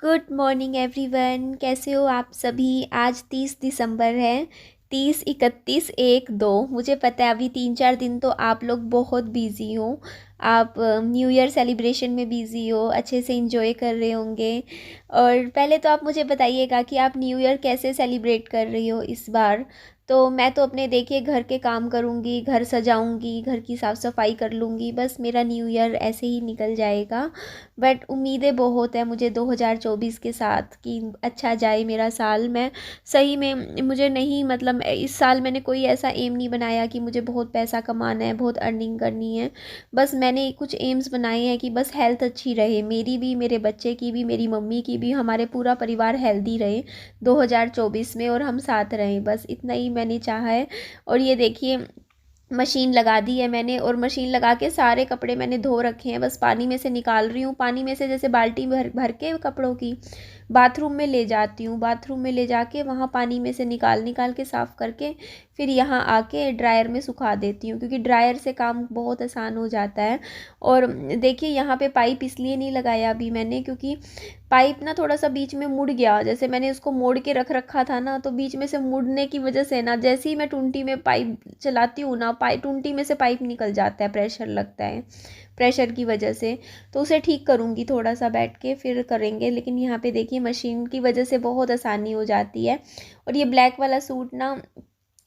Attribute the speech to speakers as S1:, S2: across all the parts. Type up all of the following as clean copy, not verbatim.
S1: Good morning everyone, कैसे हो आप सभी। आज 30 दिसंबर है। 30, 31, 1, 2। मुझे पता है अभी 3-4 दिन तो आप लोग बहुत बिजी हो। आप न्यू ईयर सेलिब्रेशन में बिजी हो, अच्छे से इंजॉय कर रहे होंगे। और पहले तो आप मुझे बताइएगा कि आप न्यू ईयर कैसे सेलिब्रेट कर रही हो इस बार। तो मैं तो अपने देखिए घर के काम करूँगी, घर सजाऊँगी, घर की साफ़ सफाई कर लूँगी, बस मेरा न्यू ईयर ऐसे ही निकल जाएगा। बट उम्मीदें बहुत है मुझे 2024 के साथ कि अच्छा जाए मेरा साल। मैं सही में मुझे नहीं मतलब इस साल मैंने कोई ऐसा एम नहीं बनाया कि मुझे बहुत पैसा कमाना है, बहुत अर्निंग करनी है। बस मैंने कुछ एम्स बनाए हैं कि बस हेल्थ अच्छी रहे, मेरी भी, मेरे बच्चे की भी, मेरी मम्मी की भी, हमारे पूरा परिवार हेल्दी रहे 2024 में और हम साथ रहें, बस इतना ही मैंने चाहा है। और ये देखिए मशीन लगा दी है मैंने, और मशीन लगा के सारे कपड़े मैंने धो रखे हैं, बस पानी में से निकाल रही हूँ। पानी में से जैसे बाल्टी भर भर के कपड़ों की बाथरूम में ले जाती हूँ, बाथरूम में ले जाके वहाँ पानी में से निकाल निकाल के साफ़ करके फिर यहाँ आके ड्रायर में सुखा देती हूँ, क्योंकि ड्रायर से काम बहुत आसान हो जाता है। और देखिए यहाँ पे पाइप इसलिए नहीं लगाया अभी मैंने, क्योंकि पाइप ना थोड़ा सा बीच में मुड़ गया, जैसे मैंने उसको मोड़ के रख रखा था ना, तो बीच में से मुड़ने की वजह से ना, जैसे ही मैं टूंटी में पाइप चलाती हूँ ना, पाइप टूंटी में से पाइप निकल जाता है, प्रेशर लगता है, प्रेशर की वजह से। तो उसे ठीक करूँगी, थोड़ा सा बैठ के फिर करेंगे। लेकिन यहाँ पे देखिए मशीन की वजह से बहुत आसानी हो जाती है। और ये ब्लैक वाला सूट ना,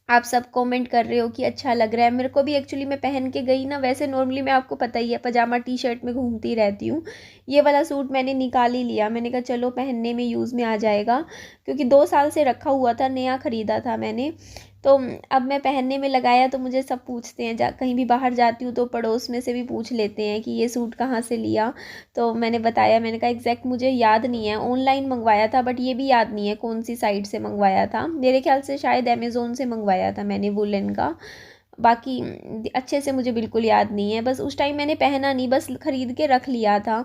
S1: आप सब कमेंट कर रहे हो कि अच्छा लग रहा है, मेरे को भी एक्चुअली मैं पहन के गई ना, वैसे नॉर्मली मैं, आपको पता ही है, पजामा टी शर्ट में घूमती रहती हूँ। ये वाला सूट मैंने निकाल ही लिया, मैंने कहा चलो पहनने में यूज़ में आ जाएगा, क्योंकि 2 साल से रखा हुआ था, नया ख़रीदा था मैंने। तो अब मैं पहनने में लगाया तो मुझे सब पूछते हैं, कहीं भी बाहर जाती हूँ तो पड़ोस में से भी पूछ लेते हैं कि ये सूट कहाँ से लिया। तो मैंने बताया, मैंने कहा एग्जैक्ट मुझे याद नहीं है, ऑनलाइन मंगवाया था, बट ये भी याद नहीं है कौन सी साइट से मंगवाया था, मेरे ख्याल से शायद अमेज़ोन से मंगवाया था मैंने वुलन का। बाकी अच्छे से मुझे बिल्कुल याद नहीं है, बस उस टाइम मैंने पहना नहीं, बस ख़रीद के रख लिया था।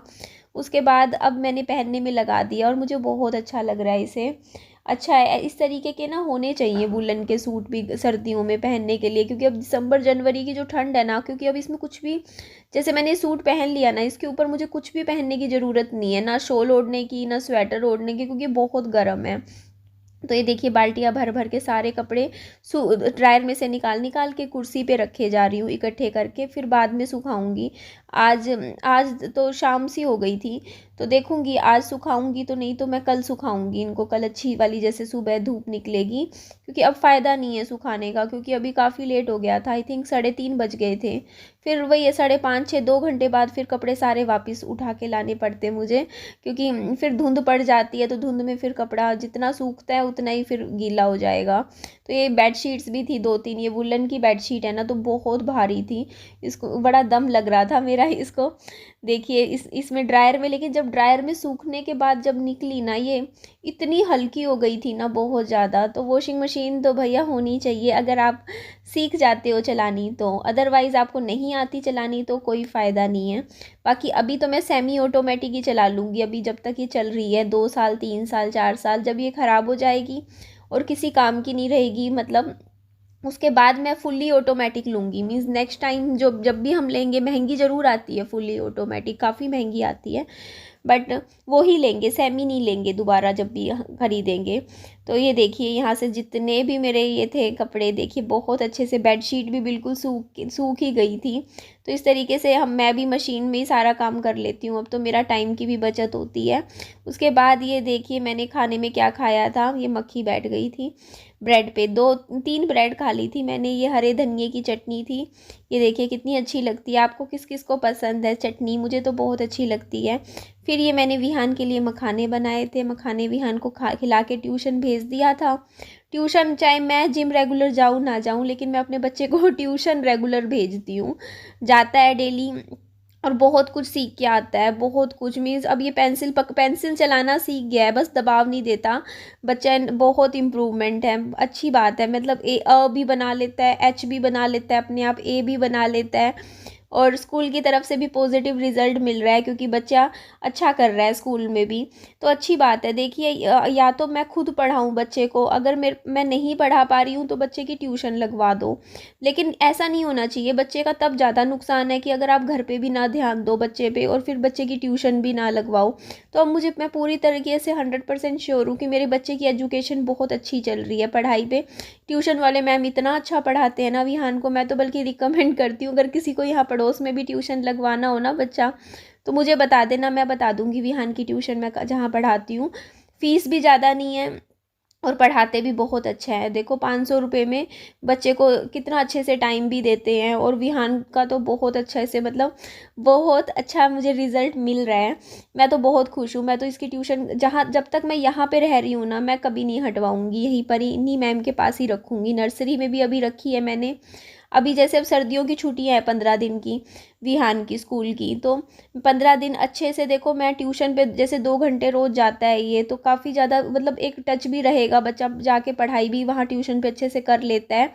S1: उसके बाद अब मैंने पहनने में लगा दिया और मुझे बहुत अच्छा लग रहा है इसे। अच्छा है, इस तरीके के ना होने चाहिए वुलन के सूट भी सर्दियों में पहनने के लिए, क्योंकि अब दिसंबर जनवरी की जो ठंड है ना, क्योंकि अब इसमें कुछ भी, जैसे मैंने सूट पहन लिया ना, इसके ऊपर मुझे कुछ भी पहनने की ज़रूरत नहीं है, ना शॉल ओढ़ने की, ना स्वेटर ओढ़ने की, क्योंकि बहुत गर्म है। तो ये देखिए बाल्टियाँ भर भर के सारे कपड़े ड्रायर में से निकाल निकाल के कुर्सी पे रखे जा रही हूँ इकट्ठे करके, फिर बाद में सुखाऊंगी। आज आज तो शाम सी हो गई थी, तो देखूंगी आज सुखाऊंगी तो, नहीं तो मैं कल सुखाऊंगी इनको, कल अच्छी वाली जैसे सुबह धूप निकलेगी, क्योंकि अब फ़ायदा नहीं है सुखाने का, क्योंकि अभी काफ़ी लेट हो गया था, आई थिंक 3:30 बज गए थे। फिर वही है 5:30 6, 2 घंटे बाद फिर कपड़े सारे वापस उठा के लाने पड़ते मुझे, क्योंकि फिर धुंध पड़ जाती है, तो धुंध में फिर कपड़ा जितना सूखता है उतना ही फिर गीला हो जाएगा। तो ये बेडशीट्स भी थी 2-3, ये वुलन की बेडशीट है ना, तो बहुत भारी थी, इसको बड़ा दम लग रहा था मेरा इसको। देखिए इसमें ड्रायर में, लेकिन जब ड्रायर में सूखने के बाद जब निकली ना, ये इतनी हल्की हो गई थी ना, बहुत ज़्यादा। तो वॉशिंग मशीन तो भैया होनी चाहिए अगर आप सीख जाते हो चलानी तो, अदरवाइज़ आपको नहीं आती चलानी तो कोई फ़ायदा नहीं है। बाकी अभी तो मैं सेमी ऑटोमेटिक ही चला लूँगी, अभी जब तक ये चल रही है, 2 साल 3 साल 4 साल, जब ये ख़राब हो जाएगी और किसी काम की नहीं रहेगी, मतलब उसके बाद मैं फुल्ली ऑटोमेटिक लूँगी। मीन्स नेक्स्ट टाइम जो जब भी हम लेंगे, महंगी ज़रूर आती है फुल्ली ऑटोमेटिक, काफ़ी महंगी आती है, बट वो ही लेंगे, सेमी नहीं लेंगे दोबारा जब भी खरीदेंगे। तो ये देखिए यहाँ से जितने भी मेरे ये थे कपड़े, देखिए बहुत अच्छे से, बेडशीट भी बिल्कुल सूख ही गई थी। तो इस तरीके से मैं भी मशीन में ही सारा काम कर लेती हूँ, अब तो मेरा टाइम की भी बचत होती है। उसके बाद ये देखिए मैंने खाने में क्या खाया था, ये मक्खी बैठ गई थी ब्रेड पे, 2-3 ब्रेड खा ली थी मैंने। ये हरे धनिए की चटनी थी, ये देखिए कितनी अच्छी लगती है। आपको किस किस को पसंद है चटनी, मुझे तो बहुत अच्छी लगती है। फिर ये मैंने विहान के लिए मखाने बनाए थे, मखाने विहान को खिला के ट्यूशन भेज दिया था। ट्यूशन चाहे मैं जिम रेगुलर जाऊँ ना जाऊँ, लेकिन मैं अपने बच्चे को ट्यूशन रेगुलर भेजती हूँ, जाता है डेली, और बहुत कुछ सीख के आता है, बहुत कुछ। मीन्स अब ये पेंसिल चलाना सीख गया है, बस दबाव नहीं देता बच्चा, बहुत इम्प्रूवमेंट है, अच्छी बात है। मतलब अ भी बना लेता है, एच भी बना लेता है अपने आप, ए भी बना लेता है, और स्कूल की तरफ से भी पॉजिटिव रिजल्ट मिल रहा है क्योंकि बच्चा अच्छा कर रहा है स्कूल में भी, तो अच्छी बात है। देखिए या तो मैं खुद पढ़ाऊँ बच्चे को, अगर मैं नहीं पढ़ा पा रही हूँ तो बच्चे की ट्यूशन लगवा दो, लेकिन ऐसा नहीं होना चाहिए। बच्चे का तब ज़्यादा नुकसान है कि अगर आप घर पे भी ना ध्यान दो बच्चे पे और फिर बच्चे की ट्यूशन भी ना लगवाओ। तो अब मैं पूरी तरीके से 100% श्योर हूँ कि मेरे बच्चे की एजुकेशन बहुत अच्छी चल रही है पढ़ाई पे। ट्यूशन वाले मैम इतना अच्छा पढ़ाते हैं ना विहान को, मैं तो बल्कि रिकमेंड करती हूँ अगर किसी को यहाँ पड़ोस में भी ट्यूशन लगवाना हो ना बच्चा, तो मुझे बता देना, मैं बता दूँगी विहान की ट्यूशन मैं जहाँ पढ़ाती हूँ। फ़ीस भी ज़्यादा नहीं है और पढ़ाते भी बहुत अच्छा है। देखो 500 रुपये में बच्चे को कितना अच्छे से टाइम भी देते हैं, और विहान का तो बहुत अच्छा से मतलब बहुत अच्छा मुझे रिज़ल्ट मिल रहा है। मैं तो बहुत खुश हूँ। मैं तो इसकी ट्यूशन जहाँ जब तक मैं यहाँ पे रह रही हूँ ना, मैं कभी नहीं हटवाऊँगी, यहीं पर ही इन्हीं मैम के पास ही रखूँगी। नर्सरी में भी अभी रखी है मैंने। अभी जैसे अब सर्दियों की छुट्टियाँ हैं 15 दिन की विहान की स्कूल की, तो 15 दिन अच्छे से देखो मैं ट्यूशन पे जैसे 2 घंटे रोज़ जाता है ये, तो काफ़ी ज़्यादा मतलब एक टच भी रहेगा, बच्चा जाके पढ़ाई भी वहाँ ट्यूशन पे अच्छे से कर लेता है।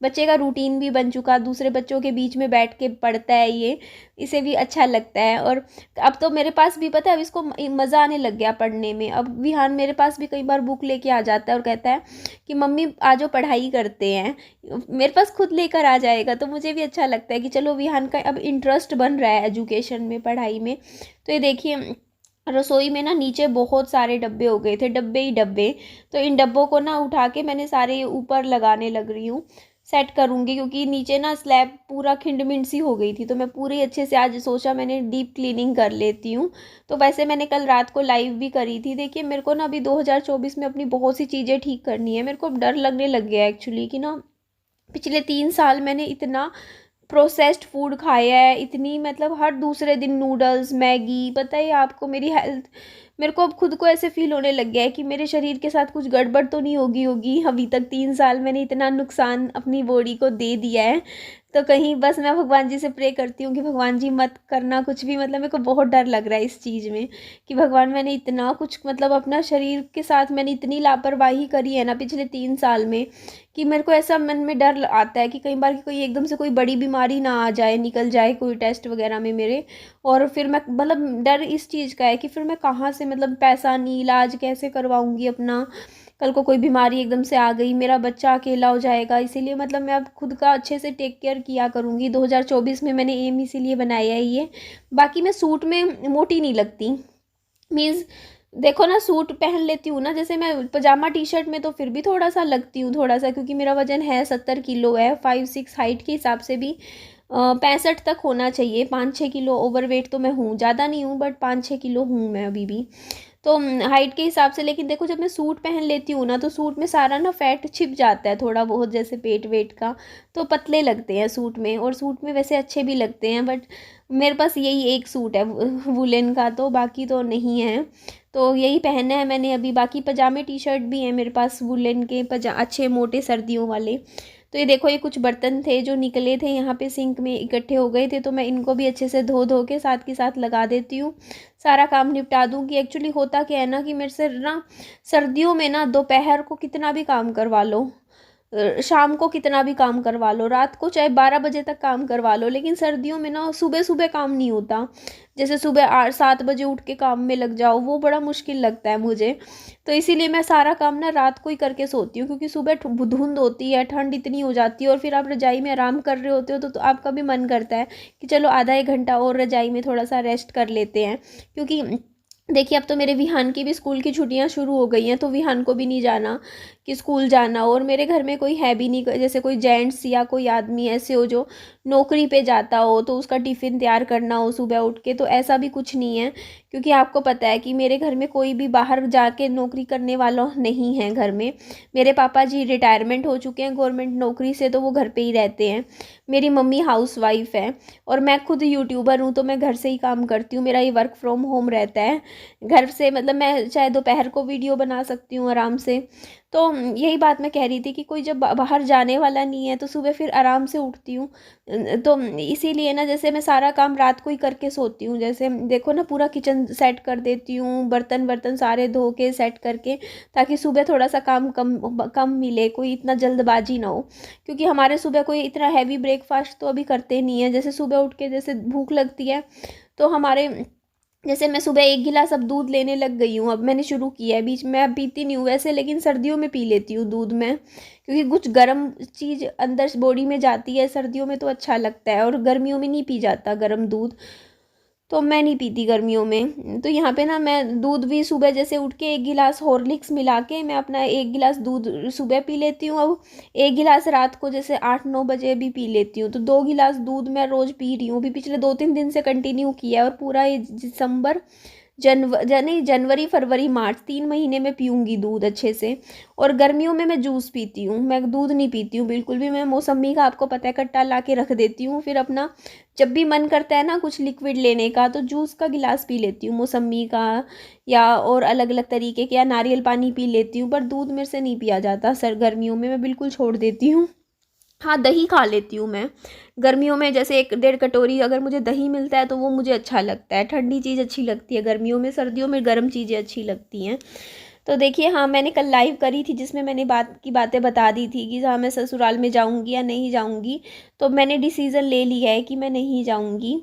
S1: बच्चे का रूटीन भी बन चुका, दूसरे बच्चों के बीच में बैठ के पढ़ता है ये, इसे भी अच्छा लगता है। और अब तो मेरे पास भी पता है, अब इसको मज़ा आने लग गया पढ़ने में। अब विहान मेरे पास भी कई बार बुक लेके आ जाता है और कहता है कि मम्मी आज पढ़ाई करते हैं, मेरे पास खुद लेकर आ जाएगा। तो मुझे भी अच्छा लगता है कि चलो विहान का अब इंटरेस्ट बन रहा है एजुकेशन में, पढ़ाई में। तो ये देखिए रसोई में ना नीचे बहुत सारे डब्बे हो गए थे, डब्बे ही डब्बे। तो इन डब्बों को ना उठा के मैंने सारे ऊपर लगाने लग रही हूँ, सेट करूँगी, क्योंकि नीचे ना स्लैब पूरा खिंडमिंड सी हो गई थी। तो मैं पूरी अच्छे से आज सोचा मैंने डीप क्लीनिंग कर लेती हूँ। तो वैसे मैंने कल रात को लाइव भी करी थी। देखिए मेरे को ना अभी 2024 में अपनी बहुत सी चीज़ें ठीक करनी है। मेरे को अब डर लगने लग गया एक्चुअली कि ना पिछले 3 साल मैंने इतना प्रोसेस्ड फूड खाया है, इतनी मतलब हर दूसरे दिन नूडल्स मैगी, पता है आपको मेरी हेल्थ, मेरे को अब खुद को ऐसे फील होने लग गया है कि मेरे शरीर के साथ कुछ गड़बड़ तो नहीं होगी। अभी तक 3 साल मैंने इतना नुकसान अपनी बॉडी को दे दिया है। तो कहीं बस मैं भगवान जी से प्रे करती हूँ कि भगवान जी मत करना कुछ भी, मतलब मेरे को बहुत डर लग रहा है इस चीज़ में कि भगवान मैंने इतना कुछ मतलब अपना शरीर के साथ मैंने इतनी लापरवाही करी है ना पिछले 3 साल में, कि मेरे को ऐसा मन में डर आता है कि कई बार कि कोई एकदम से कोई बड़ी बीमारी ना आ जाए, निकल जाए कोई टेस्ट वगैरह में मेरे, और फिर मैं मतलब डर इस चीज़ का है कि फिर मैं कहाँ से मतलब पैसा नहीं, इलाज कैसे करवाऊँगी अपना, कल को कोई बीमारी एकदम से आ गई, मेरा बच्चा अकेला हो जाएगा। इसीलिए मतलब मैं अब खुद का अच्छे से टेक केयर किया करूँगी। 2024 में मैंने एम इसीलिए बनाया है ये। बाकी मैं सूट में मोटी नहीं लगती, मीन्स देखो ना सूट पहन लेती हूँ ना, जैसे मैं पजामा टी शर्ट में तो फिर भी थोड़ा सा लगती हूँ, थोड़ा सा, क्योंकि मेरा वजन है 70 किलो है, 5'6" हाइट के हिसाब से भी 65 तक होना चाहिए। 5-6 किलो ओवरवेट तो मैं हूँ, ज़्यादा नहीं हूँ बट 5-6 किलो हूँ मैं अभी भी, तो हाइट के हिसाब से। लेकिन देखो जब मैं सूट पहन लेती हूँ ना, तो सूट में सारा ना फैट छिप जाता है थोड़ा बहुत, जैसे पेट वेट का, तो पतले लगते हैं सूट में, और सूट में वैसे अच्छे भी लगते हैं। बट मेरे पास यही एक सूट है वुलन का, तो बाकी तो नहीं है, तो यही पहना है मैंने अभी। बाकी पजामे टी शर्ट भी हैं मेरे पास वुलन के, अच्छे मोटे सर्दियों वाले। तो ये देखो ये कुछ बर्तन थे जो निकले थे यहाँ पे सिंक में इकट्ठे हो गए थे, तो मैं इनको भी अच्छे से धो धो के साथ के साथ लगा देती हूँ, सारा काम निपटा दूँगी। एक्चुअली होता क्या है ना कि मेरे से ना सर्दियों में ना दोपहर को कितना भी काम करवा लो, शाम को कितना भी काम करवा लो, रात को चाहे 12 बजे तक काम करवा लो, लेकिन सर्दियों में ना सुबह सुबह काम नहीं होता। जैसे सुबह 8-7 बजे उठ के काम में लग जाओ, वो बड़ा मुश्किल लगता है मुझे। तो इसीलिए मैं सारा काम ना रात को ही करके सोती हूँ, क्योंकि सुबह धुंध होती है, ठंड इतनी हो जाती है, और फिर आप रजाई में आराम कर रहे होते हो तो आपका भी मन करता है कि चलो आधा 1 घंटा और रजाई में थोड़ा सा रेस्ट कर लेते हैं। क्योंकि देखिए अब तो मेरे विहान की भी स्कूल की छुट्टियां शुरू हो गई हैं, तो विहान को भी नहीं जाना कि स्कूल जाना, और मेरे घर में कोई है भी नहीं, जैसे कोई जेंट्स या कोई आदमी ऐसे हो जो नौकरी पे जाता हो तो उसका टिफ़िन तैयार करना हो सुबह उठ के, तो ऐसा भी कुछ नहीं है। क्योंकि आपको पता है कि मेरे घर में कोई भी बाहर जाके नौकरी करने वाला नहीं है घर में। मेरे पापा जी रिटायरमेंट हो चुके हैं गवर्नमेंट नौकरी से, तो वो घर पे ही रहते हैं। मेरी मम्मी हाउसवाइफ है, और मैं खुद यूट्यूबर हूँ, तो मैं घर से ही काम करती हूँ, मेरा ये वर्क फ्रॉम होम रहता है घर से। मतलब मैं चाहे दोपहर को वीडियो बना सकती हूँ आराम से, तो यही बात मैं कह रही थी कि कोई जब बाहर जाने वाला नहीं है तो सुबह फिर आराम से उठती हूँ। तो इसीलिए ना जैसे मैं सारा काम रात को ही करके सोती हूँ, जैसे देखो ना पूरा किचन सेट कर देती हूँ, बर्तन वर्तन सारे धो के सेट करके, ताकि सुबह थोड़ा सा काम कम कम मिले, कोई इतना जल्दबाजी ना हो। क्योंकि हमारे सुबह कोई इतना हैवी ब्रेकफास्ट तो अभी करते नहीं है, जैसे सुबह उठ के जैसे भूख लगती है तो हमारे, जैसे मैं सुबह एक गिलास अब दूध लेने लग गई हूँ, अब मैंने शुरू किया है, बीच में अब पीती नहीं हूँ वैसे, लेकिन सर्दियों में पी लेती हूँ दूध में, क्योंकि कुछ गर्म चीज़ अंदर बॉडी में जाती है सर्दियों में तो अच्छा लगता है, और गर्मियों में नहीं पी जाता गर्म दूध, तो मैं नहीं पीती गर्मियों में। तो यहाँ पे ना मैं दूध भी सुबह जैसे उठ के एक गिलास हॉर्लिक्स मिला के मैं अपना एक गिलास दूध सुबह पी लेती हूँ, अब एक गिलास रात को जैसे 8-9 बजे भी पी लेती हूँ, तो 2 गिलास दूध मैं रोज़ पी रही हूँ, अभी पिछले 2-3 दिन से कंटिन्यू किया है, और पूरा ये दिसंबर जनवरी फरवरी मार्च 3 महीने में पीऊँगी दूध अच्छे से। और गर्मियों में मैं जूस पीती हूँ, मैं दूध नहीं पीती हूँ बिल्कुल भी, मैं मौसम्मी का आपको पता है कट्टा ला के रख देती हूँ, फिर अपना जब भी मन करता है ना कुछ लिक्विड लेने का तो जूस का गिलास पी लेती हूँ मौसम्मी का, या और अलग अलग तरीके के, या नारियल पानी पी लेती हूँ, पर दूध मेरे से नहीं पिया जाता सर, गर्मियों में मैं बिल्कुल छोड़ देती हूँ। हाँ, दही खा लेती हूँ मैं गर्मियों में, जैसे 1-1.5 कटोरी अगर मुझे दही मिलता है तो वो मुझे अच्छा लगता है, ठंडी चीज़ अच्छी लगती है गर्मियों में, सर्दियों में गर्म चीज़ें अच्छी लगती हैं। तो देखिए हाँ, मैंने कल लाइव करी थी जिसमें मैंने बातें बता दी थी कि हाँ मैं ससुराल में जाऊँगी या नहीं जाऊँगी, तो मैंने डिसीज़न ले लिया है कि मैं नहीं जाऊँगी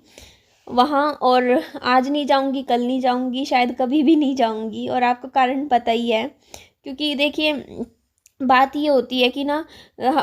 S1: वहाँ, और आज नहीं जाऊँगी, कल नहीं जाऊँगी, शायद कभी भी नहीं जाऊँगी, और आपको कारण पता ही है। क्योंकि देखिए बात ये होती है कि ना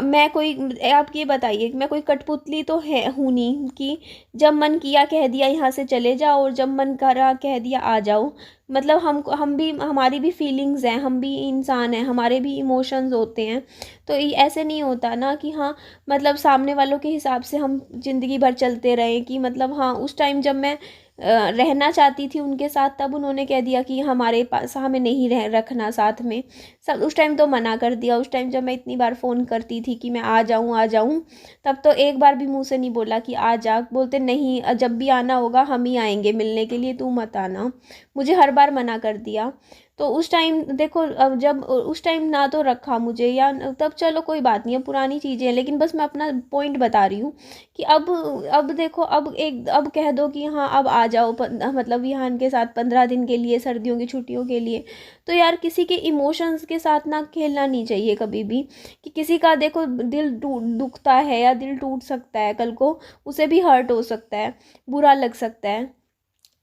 S1: मैं कोई, आप ये बताइए कि मैं कोई कठपुतली तो है हूँ नहीं कि जब मन किया कह दिया यहाँ से चले जाओ, और जब मन करा कह दिया आ जाओ। मतलब हम भी, हमारी भी फीलिंग्स हैं, हम भी इंसान हैं, हमारे भी इमोशंस होते हैं। तो ये ऐसे नहीं होता ना कि हाँ मतलब सामने वालों के हिसाब से हम ज़िंदगी भर चलते रहें, कि मतलब हाँ उस टाइम जब मैं रहना चाहती थी उनके साथ तब उन्होंने कह दिया कि हमारे पास हमें नहीं रखना साथ में, सब उस टाइम तो मना कर दिया। उस टाइम जब मैं इतनी बार फ़ोन करती थी कि मैं आ जाऊँ, तब तो एक बार भी मुंह से नहीं बोला कि आ जा, बोलते नहीं जब भी आना होगा हम ही आएंगे मिलने के लिए, तू मत आना, मुझे हर बार मना कर दिया। तो उस टाइम देखो, अब जब उस टाइम ना तो रखा मुझे, या तब चलो कोई बात नहीं है, पुरानी चीज़ें हैं, लेकिन बस मैं अपना पॉइंट बता रही हूँ कि अब देखो, अब कह दो कि हाँ अब आ जाओ, मतलब विहान के साथ 15 दिन के लिए सर्दियों की छुट्टियों के लिए, तो यार किसी के इमोशंस के साथ ना खेलना नहीं चाहिए कभी भी, कि किसी का देखो दिल दुखता है या दिल टूट सकता है, कल को उसे भी हर्ट हो सकता है, बुरा लग सकता है,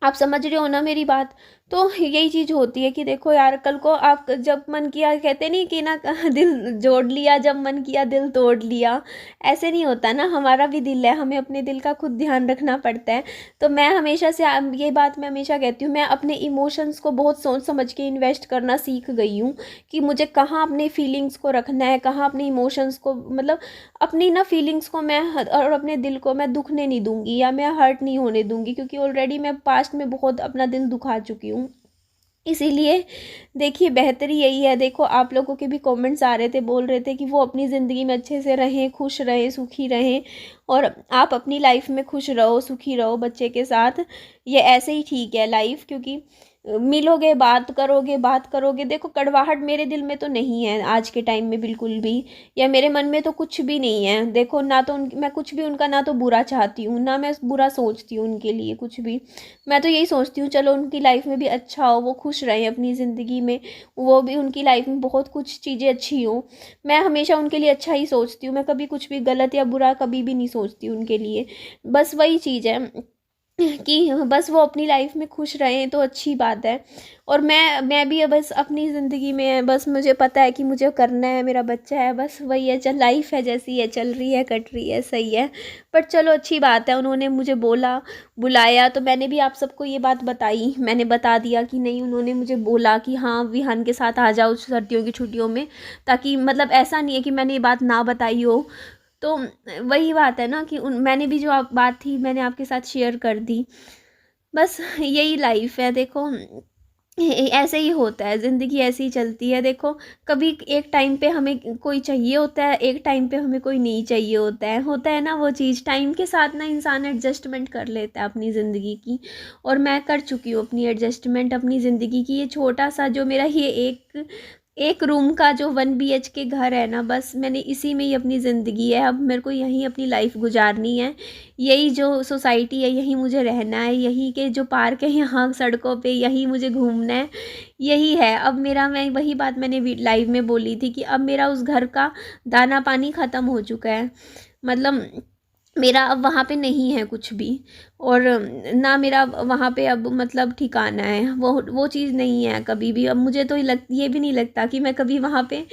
S1: आप समझ रहे हो ना मेरी बात। तो यही चीज़ होती है कि देखो यार, कल को आप जब मन किया, कहते नहीं कि ना दिल जोड़ लिया, जब मन किया दिल तोड़ लिया, ऐसे नहीं होता ना, हमारा भी दिल है, हमें अपने दिल का खुद ध्यान रखना पड़ता है। तो मैं हमेशा से ये बात मैं हमेशा कहती हूँ, मैं अपने इमोशंस को बहुत सोच समझ के इन्वेस्ट करना सीख गई हूँ, कि मुझे कहाँ अपने फीलिंग्स को रखना है, कहाँ अपने इमोशंस को, मतलब अपनी ना फीलिंग्स को मैं और अपने दिल को मैं दुखने नहीं दूंगी, या मैं हर्ट नहीं होने दूंगी, क्योंकि ऑलरेडी मैं पास्ट में बहुत अपना दिल दुखा चुकी हूँ। इसीलिए देखिए बेहतरी यही है, देखो आप लोगों के भी कमेंट्स आ रहे थे, बोल रहे थे कि वो अपनी ज़िंदगी में अच्छे से रहें, खुश रहें, सुखी रहें, और आप अपनी लाइफ में खुश रहो, सुखी रहो बच्चे के साथ, ये ऐसे ही ठीक है लाइफ। क्योंकि मिलोगे, बात करोगे, देखो कड़वाहट मेरे दिल में तो नहीं है आज के टाइम में बिल्कुल भी, या मेरे मन में तो कुछ भी नहीं है, देखो ना तो मैं कुछ भी उनका ना तो बुरा चाहती हूँ, ना मैं बुरा सोचती हूँ उनके लिए कुछ भी। मैं तो यही सोचती हूँ चलो उनकी लाइफ में भी अच्छा हो, वो खुश रहें अपनी ज़िंदगी में, वो भी उनकी लाइफ में बहुत कुछ चीज़ें अच्छी हों, मैं हमेशा उनके लिए अच्छा ही सोचती हूँ, मैं कभी कुछ भी गलत या बुरा कभी भी नहीं सोचती उनके लिए। बस वही चीज़ है कि बस वो अपनी लाइफ में खुश रहें तो अच्छी बात है। और मैं भी बस अपनी ज़िंदगी में, बस मुझे पता है कि मुझे करना है, मेरा बच्चा है, बस वही है, चल लाइफ है जैसी है, चल रही है, कट रही है, सही है। पर चलो अच्छी बात है, उन्होंने मुझे बुलाया तो मैंने भी आप सबको ये बात बताई, मैंने बता दिया कि नहीं, उन्होंने मुझे बोला कि हाँ विहान के साथ आ जाओ सर्दियों की छुट्टियों में, ताकि मतलब ऐसा नहीं है कि मैंने ये बात ना बताई हो। तो वही बात है ना कि मैंने भी जो बात थी मैंने आपके साथ शेयर कर दी। बस यही लाइफ है, देखो ऐसे ही होता है, ज़िंदगी ऐसे ही चलती है। देखो कभी एक टाइम पे हमें कोई चाहिए होता है, एक टाइम पे हमें कोई नहीं चाहिए होता है ना वो चीज़, टाइम के साथ ना इंसान एडजस्टमेंट कर लेता है अपनी ज़िंदगी की। और मैं कर चुकी हूँ अपनी एडजस्टमेंट अपनी ज़िंदगी की। ये छोटा सा जो मेरा ये एक एक रूम का जो 1 BHK घर है ना, बस मैंने इसी में ही अपनी ज़िंदगी है। अब मेरे को यहीं अपनी लाइफ गुजारनी है। यही जो सोसाइटी है यहीं मुझे रहना है, यहीं के जो पार्क है यहाँ सड़कों पे यहीं मुझे घूमना है, यही है अब मेरा। मैं वही बात मैंने लाइव में बोली थी कि अब मेरा उस घर का दाना पानी ख़त्म हो चुका है। मतलब मेरा अब वहाँ पे नहीं है कुछ भी, और ना मेरा वहाँ पे अब मतलब ठिकाना है, वो चीज़ नहीं है कभी भी। अब मुझे तो ये भी नहीं लगता कि मैं कभी वहाँ पे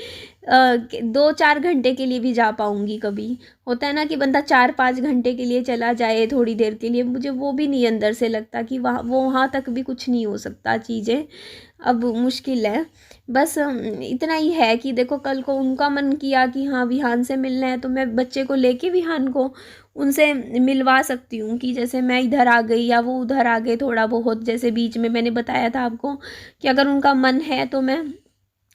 S1: 2-4 घंटे के लिए भी जा पाऊँगी कभी। होता है ना कि बंदा 4-5 घंटे के लिए चला जाए थोड़ी देर के लिए, मुझे वो भी नहीं अंदर से लगता कि वहाँ तक भी कुछ नहीं हो सकता चीज़ें। अब मुश्किल है। बस इतना ही है कि देखो कल को उनका मन किया कि हाँ विहान से मिलना है, तो मैं बच्चे को लेके विहान को उनसे मिलवा सकती हूँ कि जैसे मैं इधर आ गई या वो उधर आ गए थोड़ा बहुत। जैसे बीच में मैंने बताया था आपको कि अगर उनका मन है तो मैं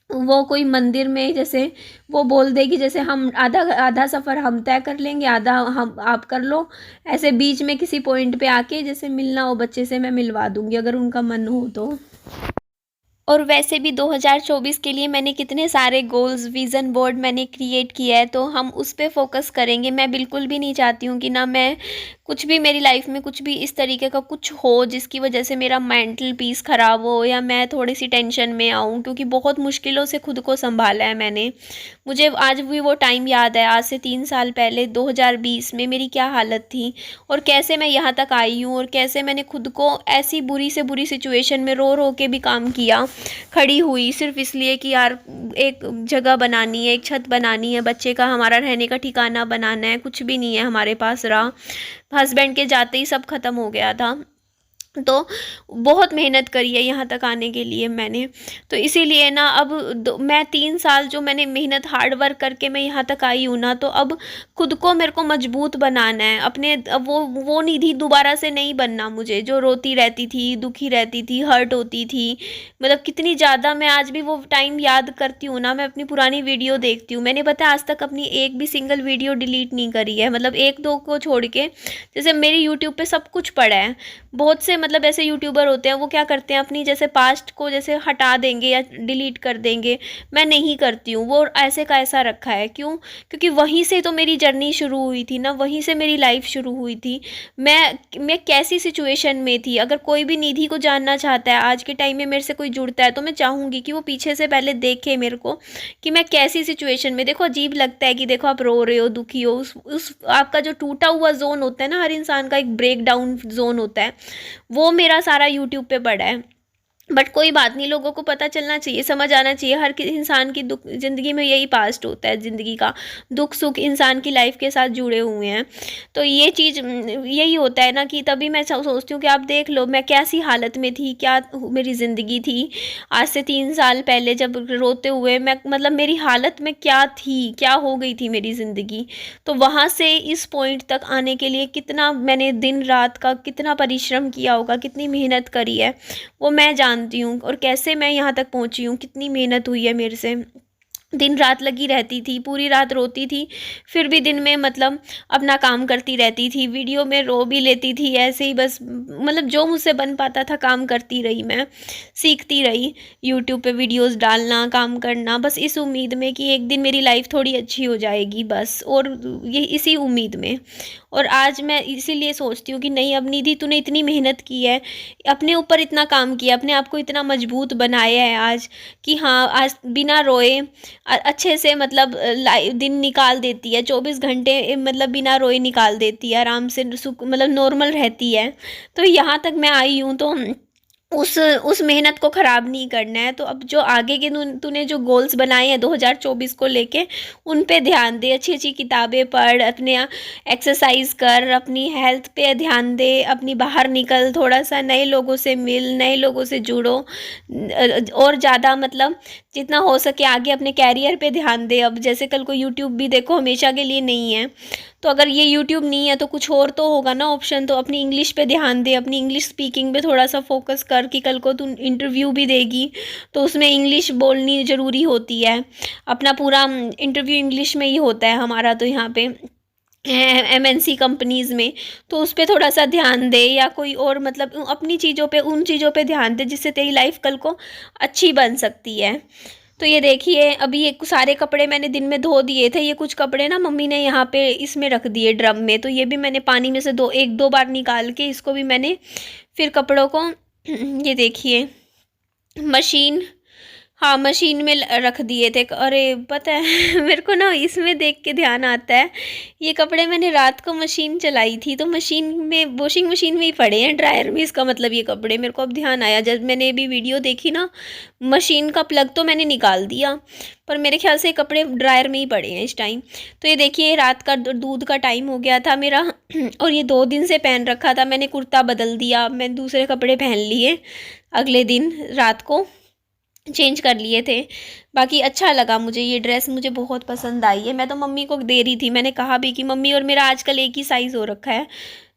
S1: वो कोई मंदिर में, जैसे वो बोल देगी जैसे हम आधा आधा सफ़र हम तय कर लेंगे, आधा हम आप कर लो, ऐसे बीच में किसी पॉइंट पे आके जैसे मिलना हो बच्चे से मैं मिलवा दूँगी अगर उनका मन हो तो। और वैसे भी 2024 के लिए मैंने कितने सारे गोल्स, विज़न बोर्ड मैंने क्रिएट किया है, तो हम उस पे फोकस करेंगे। मैं बिल्कुल भी नहीं चाहती हूँ कि ना मैं कुछ भी मेरी लाइफ में कुछ भी इस तरीके का कुछ हो जिसकी वजह से मेरा मेंटल पीस ख़राब हो या मैं थोड़ी सी टेंशन में आऊँ, क्योंकि बहुत मुश्किलों से खुद को संभाला है मैंने। मुझे आज भी वो टाइम याद है, आज से 3 साल पहले 2020 में मेरी क्या हालत थी और कैसे मैं यहाँ तक आई हूँ, और कैसे मैंने खुद को ऐसी बुरी से बुरी सिचुएशन में रो रो के भी काम किया, खड़ी हुई सिर्फ इसलिए कि यार एक जगह बनानी है, एक छत बनानी है, बच्चे का हमारा रहने का ठिकाना बनाना है। कुछ भी नहीं है हमारे पास रहा, हस्बैंड के जाते ही सब खत्म हो गया था। तो बहुत मेहनत करी है यहाँ तक आने के लिए मैंने। तो इसीलिए ना अब मैं 3 साल जो मैंने मेहनत हार्ड वर्क करके मैं यहाँ तक आई हूँ ना, तो अब खुद को मेरे को मजबूत बनाना है अपने। अब वो निधि दोबारा से नहीं बनना मुझे, जो रोती रहती थी, दुखी रहती थी, हर्ट होती थी। मतलब कितनी ज़्यादा मैं आज भी वो टाइम याद करती हूँ ना, मैं अपनी पुरानी वीडियो देखती हूँ। मैंने पता आज तक अपनी एक भी सिंगल वीडियो डिलीट नहीं करी है, मतलब 1-2 को छोड़ के। जैसे मेरी यूट्यूब पे सब कुछ पड़ा है। बहुत से मतलब ऐसे यूट्यूबर होते हैं वो क्या करते हैं अपनी जैसे पास्ट को जैसे हटा देंगे या डिलीट कर देंगे, मैं नहीं करती हूँ। वो ऐसे का ऐसा रखा है। क्यों? क्योंकि वहीं से तो मेरी जर्नी शुरू हुई थी ना, वहीं से मेरी लाइफ शुरू हुई थी। मैं कैसी सिचुएशन में थी। अगर कोई भी निधि को जानना चाहता है, आज के टाइम में मेरे से कोई जुड़ता है, तो मैं चाहूँगी कि वो पीछे से पहले देखे मेरे को कि मैं कैसी सिचुएशन में। देखो अजीब लगता है कि देखो आप रो रहे हो, दुखी हो, उस आपका जो टूटा हुआ जोन होता है ना, हर इंसान का एक ब्रेक डाउन जोन होता है, वो मेरा सारा यूट्यूब पे पड़ा है। बट कोई बात नहीं, लोगों को पता चलना चाहिए, समझ आना चाहिए। हर इंसान की दुख ज़िंदगी में यही पास्ट होता है, ज़िंदगी का दुख सुख इंसान की लाइफ के साथ जुड़े हुए हैं। तो ये चीज़ यही होता है ना कि तभी मैं सोचती हूँ कि आप देख लो मैं कैसी हालत में थी, क्या मेरी ज़िंदगी थी आज से 3 साल पहले, जब रोते हुए मैं मतलब मेरी हालत में क्या थी, क्या हो गई थी मेरी ज़िंदगी। तो वहाँ से इस पॉइंट तक आने के लिए कितना मैंने दिन रात का कितना परिश्रम किया होगा, कितनी मेहनत करी है, वो मैं जानती हूँ। और कैसे मैं यहाँ तक पहुँची हूँ, कितनी मेहनत हुई है मेरे से। दिन रात लगी रहती थी, पूरी रात रोती थी, फिर भी दिन में मतलब अपना काम करती रहती थी, वीडियो में रो भी लेती थी, ऐसे ही बस मतलब जो मुझसे बन पाता था काम करती रही। मैं सीखती रही, यूट्यूब पे वीडियोस डालना, काम करना, बस इस उम्मीद में कि एक दिन मेरी लाइफ थोड़ी अच्छी हो जाएगी बस, और ये इसी उम्मीद में। और आज मैं इसीलिए सोचती हूँ कि नहीं, अब निधि तूने इतनी मेहनत की है, अपने ऊपर इतना काम किया, अपने आप को इतना मजबूत बनाया है आज कि हाँ आज बिना रोए अच्छे से मतलब दिन निकाल देती है, 24 घंटे मतलब बिना रोए निकाल देती है, आराम से सुख मतलब नॉर्मल रहती है। तो यहाँ तक मैं आई हूँ तो उस मेहनत को ख़राब नहीं करना है। तो अब जो आगे के तूने जो गोल्स बनाए हैं 2024 को लेके, उन पे ध्यान दे, अच्छी अच्छी किताबें पढ़, अपने एक्सरसाइज कर, अपनी हेल्थ पे ध्यान दे, अपनी बाहर निकल, थोड़ा सा नए लोगों से मिल, नए लोगों से जुड़ो, और ज़्यादा मतलब जितना हो सके आगे अपने कैरियर पे ध्यान दे। अब जैसे कल को यूट्यूब भी देखो हमेशा के लिए नहीं है, तो अगर ये यूट्यूब नहीं है तो कुछ और तो होगा ना ऑप्शन। तो अपनी इंग्लिश पे ध्यान दे, अपनी इंग्लिश स्पीकिंग पे थोड़ा सा फोकस कर कि कल को तू इंटरव्यू भी देगी तो उसमें इंग्लिश बोलनी ज़रूरी होती है। अपना पूरा इंटरव्यू इंग्लिश में ही होता है हमारा, तो यहाँ पे MNC कंपनीज़ में, तो उस पर थोड़ा सा ध्यान दे, या कोई और मतलब अपनी चीज़ों पे, उन चीज़ों पे ध्यान दे जिससे तेरी लाइफ कल को अच्छी बन सकती है। तो ये देखिए, अभी ये सारे कपड़े मैंने दिन में धो दिए थे। ये कुछ कपड़े ना मम्मी ने यहाँ पे इसमें रख दिए ड्रम में, तो ये भी मैंने पानी में से एक दो बार निकाल के इसको भी मैंने फिर कपड़ों को ये देखिए मशीन, हाँ मशीन में रख दिए थे। अरे पता है मेरे को ना इसमें देख के ध्यान आता है, ये कपड़े मैंने रात को मशीन चलाई थी तो मशीन में, वॉशिंग मशीन में ही पड़े हैं, ड्रायर में। इसका मतलब ये कपड़े, मेरे को अब ध्यान आया जब मैंने भी वीडियो देखी ना, मशीन का प्लग तो मैंने निकाल दिया पर मेरे ख्याल से कपड़े ड्रायर में ही पड़े हैं इस टाइम। तो ये देखिए रात का दूध का टाइम हो गया था मेरा और ये 2 दिन से पहन रखा था मैंने, कुर्ता बदल दिया, मैं दूसरे कपड़े पहन लिए अगले दिन रात को, चेंज कर लिए थे। बाकी अच्छा लगा मुझे, ये ड्रेस मुझे बहुत पसंद आई है। मैं तो मम्मी को दे रही थी, मैंने कहा भी कि मम्मी और मेरा आजकल एक ही साइज़ हो रखा है,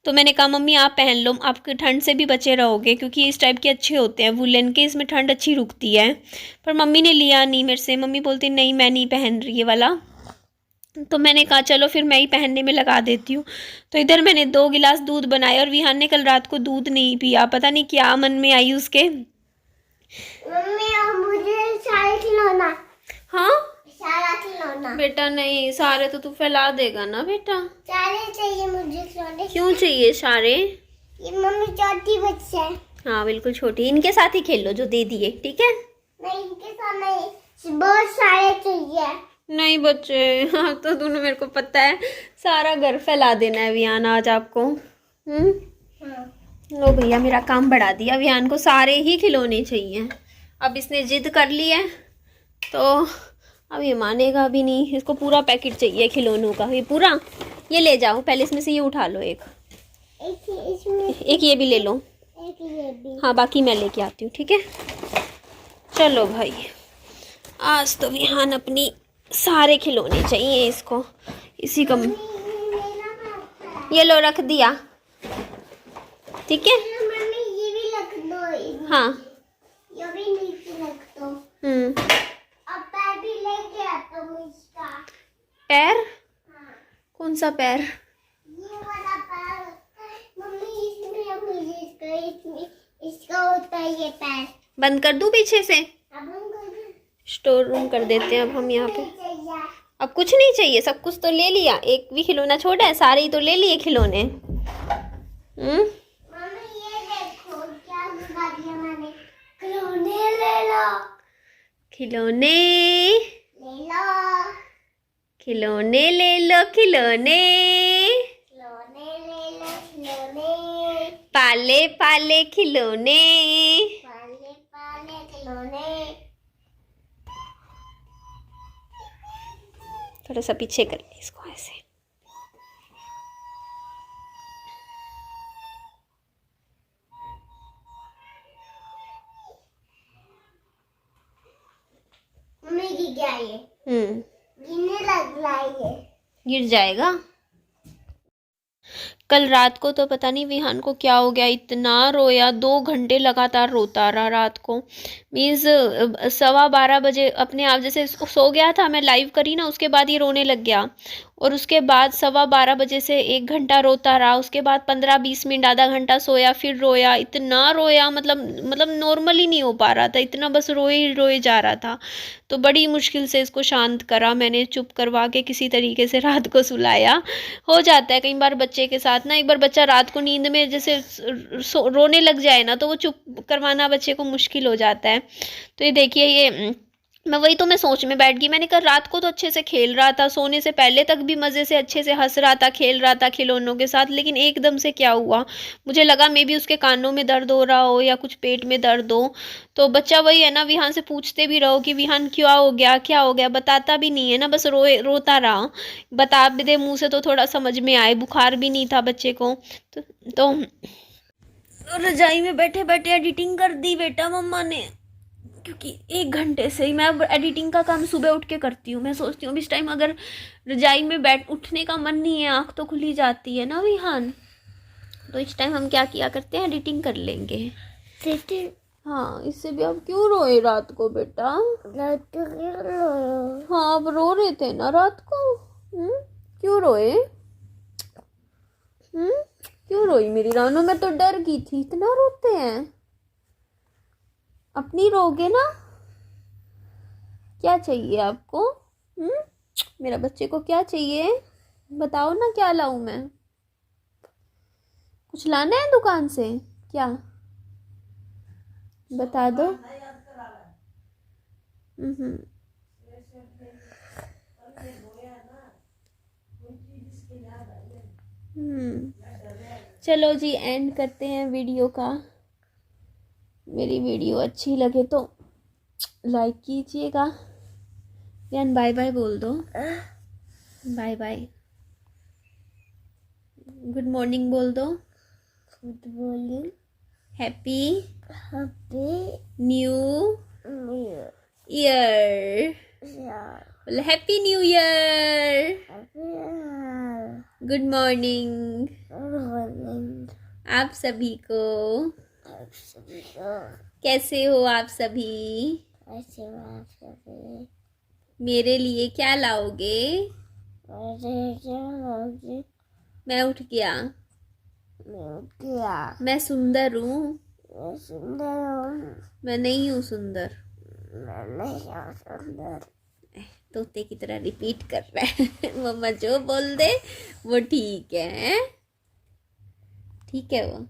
S1: तो मैंने कहा मम्मी आप पहन लो, आपके ठंड से भी बचे रहोगे, क्योंकि इस टाइप के अच्छे होते हैं वुलन के, इसमें ठंड अच्छी रुकती है। पर मम्मी ने लिया नहीं मेरे से, मम्मी बोलती नहीं मैं नहीं पहन रही ये वाला। तो मैंने कहा चलो फिर मैं ही पहनने में लगा देती हूँ। तो इधर मैंने 2 गिलास दूध बनाए और विहान ने कल रात को दूध नहीं पिया, पता नहीं क्या मन में आई उसके।
S2: मम्मी अब मुझे सारे खिलौना।
S1: हाँ
S2: सारा खिलौना।
S1: बेटा नहीं, सारे तो तू फैला देगा ना बेटा।
S2: सारे चाहिए मुझे खिलौने।
S1: क्यों चाहिए सारे?
S2: ये मम्मी छोटी बच्ची है।
S1: हाँ बिल्कुल छोटी, इनके साथ ही खेल लो जो दे दिए, ठीक है?
S2: नहीं इनके साथ नहीं, बहुत सारे चाहिए।
S1: नहीं बच्चे, हाँ तो तूने, मेरे को पता है सारा घर फैला देना है विहान आज आपको।
S2: हाँ।
S1: लो भैया मेरा काम बढ़ा दिया, विहान को सारे ही खिलौने चाहिए। अब इसने जिद कर ली है तो अब ये मानेगा भी नहीं, इसको पूरा पैकेट चाहिए खिलौनों का, ये पूरा। ये ले जाओ पहले, इसमें से ये उठा लो एक
S2: इसमें
S1: एक ये भी ले लो,
S2: एक ये भी।
S1: हाँ बाकी मैं लेके आती हूँ, ठीक है? चलो भाई, आज तो विहान अपनी सारे खिलौने चाहिए इसको, इसी का। ये लो रख दिया, ठीक है?
S2: मम्मी ये भी रख दो।
S1: हाँ
S2: ये भी नीचे रख दो। अब पैर भी लेके आता हूँ इसका।
S1: पैर?
S2: हाँ।
S1: कौन सा पैर?
S2: ये वाला पैर। मम्मी इसमें मुझे इसमें इसका होता है ये पैर।
S1: बंद कर दूँ पीछे से?
S2: अब हम
S1: स्टोर रूम कर देते हैं अब हम यहाँ पे।
S2: चाहिए।
S1: अब कुछ नहीं चाहिए, सब कुछ तो ले लिया, एक भी खिलौना छोड़ा है, सारे ही तो ले लिए खिलौने।
S2: मम्मी ये देखो क्या मंगा दिया मैंने, खिलौने ले लो।
S1: खिलौने
S2: ले लो।
S1: खिलौने ले लो, खिलौने
S2: खिलौने ले लो। खिलौने।
S1: पाले पाले खिलौने।
S2: पाले पाले खिलौने।
S1: थोड़ा सा पीछे कर ले इसको ऐसे।
S2: मम्मी की क्या ये गिरने लग रहा है ये।
S1: गिर जाएगा। कल रात को तो पता नहीं विहान को क्या हो गया, इतना रोया, 2 घंटे लगातार रोता रहा रात को। मीन्स 12:15 बजे अपने आप जैसे सो गया था, मैं लाइव करी ना उसके बाद ये रोने लग गया, और उसके बाद 12:15 बजे से 1 घंटा रोता रहा, उसके बाद 15-20 मिनट आधा घंटा सोया, फिर रोया, इतना रोया, मतलब नॉर्मल ही नहीं हो पा रहा था, इतना बस रोए रोए जा रहा था। तो बड़ी मुश्किल से इसको शांत करा मैंने, चुप करवा के किसी तरीके से रात को सुलाया। हो जाता है कई बार बच्चे के साथ ना, एक बार बच्चा रात को नींद में जैसे रोने लग जाए ना, तो वो चुप करवाना बच्चे को मुश्किल हो जाता है। तो ये देखिए, ये मैं सोच में बैठ गई, मैंने कहा रात को तो अच्छे से खेल रहा था, सोने से पहले तक भी मज़े से अच्छे से हंस रहा था, खेल रहा था खिलौनों के साथ, लेकिन एकदम से क्या हुआ, मुझे लगा मे बी उसके कानों में दर्द हो रहा हो या कुछ पेट में दर्द हो। तो बच्चा वही है ना, विहान से पूछते भी रहो कि विहान क्या हो गया, बताता भी नहीं है ना, बस रोता रहा। बता भी दे मुँह से तो थोड़ा समझ में आए, बुखार भी नहीं था बच्चे को। तो रजाई में बैठे बैठे एडिटिंग कर दी बेटा मम्मा ने, क्योंकि 1 घंटे से ही मैं एडिटिंग का काम सुबह उठ के करती हूँ। मैं सोचती हूँ इस टाइम अगर रजाई में उठने का मन नहीं है, आँख तो खुली जाती है ना विहान, तो इस टाइम हम क्या किया करते हैं, एडिटिंग कर लेंगे। हाँ इससे भी अब क्यों रोए रात को बेटा? हाँ अब रो रहे थे ना रात को। क्यों रोए? क्यों रोई मेरी रानू? मैं तो डर गई थी, इतना रोते हैं। अपनी रोगे ना? क्या चाहिए आपको? हम्म, मेरा बच्चे को क्या चाहिए? बताओ ना, क्या लाऊं मैं? कुछ लाना है दुकान से क्या? बता दो। हम्म। चलो जी, एंड करते हैं वीडियो का। मेरी वीडियो अच्छी लगे तो लाइक कीजिएगा। यान बाय बाय बोल दो। Bye bye. गुड मॉर्निंग बोल दो।
S2: Good morning.
S1: Happy
S2: happy
S1: new
S2: new
S1: year.
S2: Year.
S1: बोलो happy new year.
S2: Happy year.
S1: Good morning
S2: good morning
S1: आप सभी को।
S2: आप सभी को।
S1: कैसे हो आप सभी?
S2: ऐसे आप सभी
S1: मेरे लिए क्या लाओगे?
S2: मेरे क्या होगी?
S1: मैं उठ गया।
S2: मैं क्या?
S1: मैं सुंदर हूँ।
S2: मैं सुंदर हूँ।
S1: मैं नहीं हूँ सुंदर।
S2: मैं नहीं हूँ सुंदर।
S1: तोते की तरह रिपीट कर रहा है। मम्मा जो बोल दे वो ठीक है। ठीक है वो।